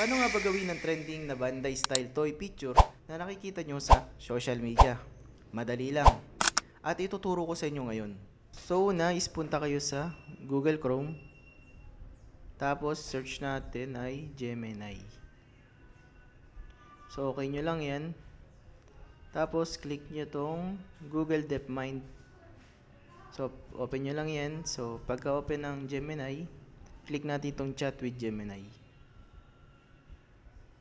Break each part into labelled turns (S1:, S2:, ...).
S1: Paano nga ba gawin ang trending na Banday style toy picture na nakikita nyo sa social media? Madali lang. At ituturo ko sa inyo ngayon. So una is punta kayo sa Google Chrome. Tapos search natin ay Gemini. So okay nyo lang yan. Tapos click nyo tong Google DeepMind. So open nyo lang yan. So pagka open ng Gemini, click natin itong chat with Gemini.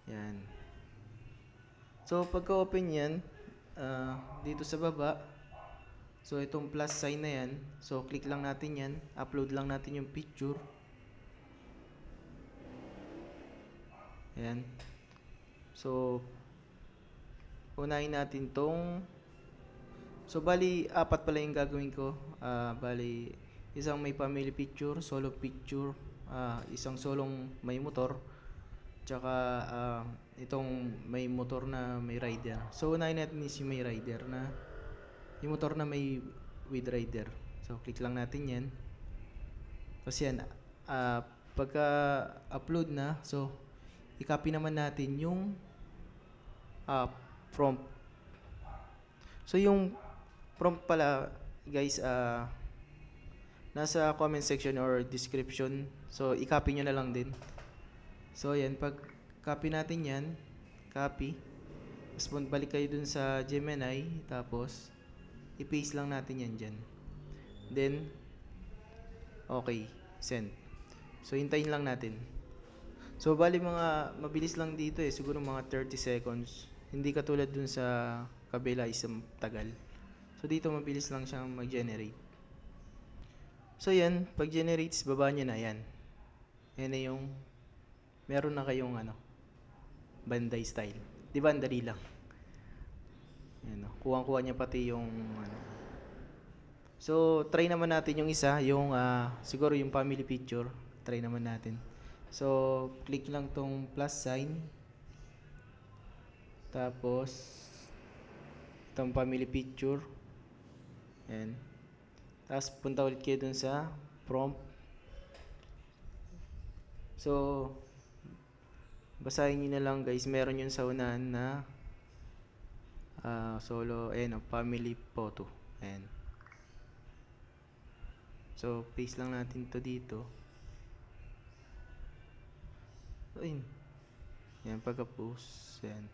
S1: Yan. So, pagka-open yan, dito sa baba, so itong plus sign na yan, so click lang natin yan, upload lang natin yung picture. Yan. So, unahin natin tong, so bali, apat pala yung gagawin ko. Bali, isang may family picture, solo picture, isang solong may motor, tsaka itong may motor na may rider. So unahin natin is yung may rider na yung motor na may with rider. So click lang natin yan. Tapos yan, pagka upload na, so i-copy naman natin yung prompt. So yung prompt pala guys, nasa comment section or description. So i-copy nyo na lang din. So yan, pag copy natin yan, copy, tapos balik kayo dun sa Gemini, tapos i-paste lang natin yan dyan. Then okay, send. So hintayin lang natin. So bali mga mabilis lang dito siguro mga 30 seconds. Hindi katulad dun sa kabila isang tagal. So dito mabilis lang siyang mag-generate. So yan, pag generates, baba nyo na yan. Yan na yung meron na kayong Banday style. Di ba, ang dali lang. Yan, kuwang-kuha niya pati yung So, try naman natin yung isa, yung siguro yung family picture. Try naman natin. So, click lang tong plus sign. Tapos itong family picture. Yan. Tapos punta ulit kayo dun sa prompt. So, basahin nyo na lang guys, meron yun sa unahan na solo, family photo. Ayan. So, paste lang natin to dito. So, ayun. Ayan, pagka-post. Ayan.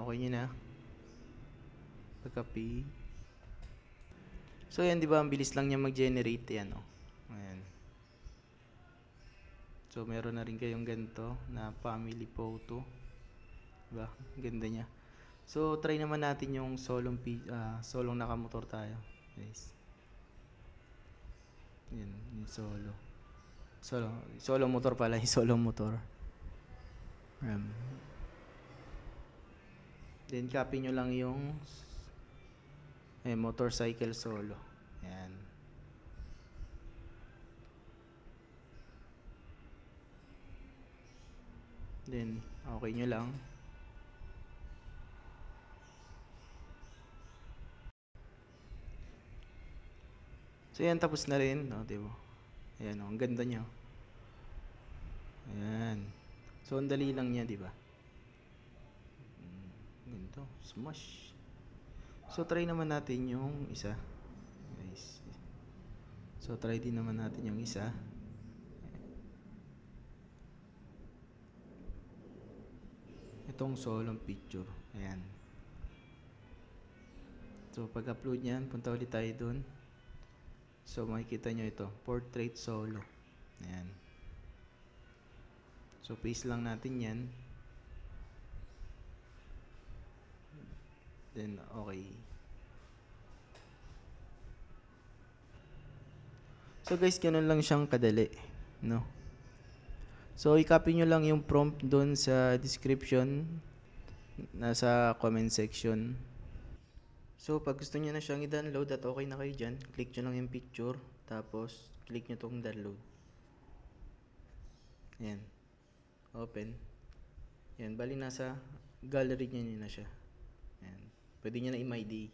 S1: Okay nyo na. Pagka-copy. So, ayan, diba, ang bilis lang niya mag-generate. Ayan, Ayan. So, meron na rin kayong ganito na family photo. Diba? Ganda niya. So, try naman natin yung solong nakamotor tayo. Guys. Yan, yung solo. Solo motor pala, yung solo motor. Then, copy nyo lang yung motorcycle solo. Yan. Then, okay nyo lang. So, yan, tapos na rin. Diba? Ayan, ang ganda niya. Ayan. So, ang dali lang niya, diba? Ganito. Smash. So, try naman natin yung isa. Guys. So, try din naman natin yung isa. Itong solong picture. Ayan. So, pag-upload niyan, punta ulit tayo dun. So, makikita nyo ito. Portrait solo. Ayan. So, paste lang natin yan. Then, okay. So, guys, ganun lang siyang kadali. No? So, i-copy nyo lang yung prompt doon sa description, nasa comment section. So, pag gusto nyo na siyang i-download at okay na kayo dyan, click nyo lang yung picture, tapos click nyo tong download. Ayan. Open. Ayan, bali nasa gallery nyo na siya. Ayan. Pwede nyo na i-MyDay.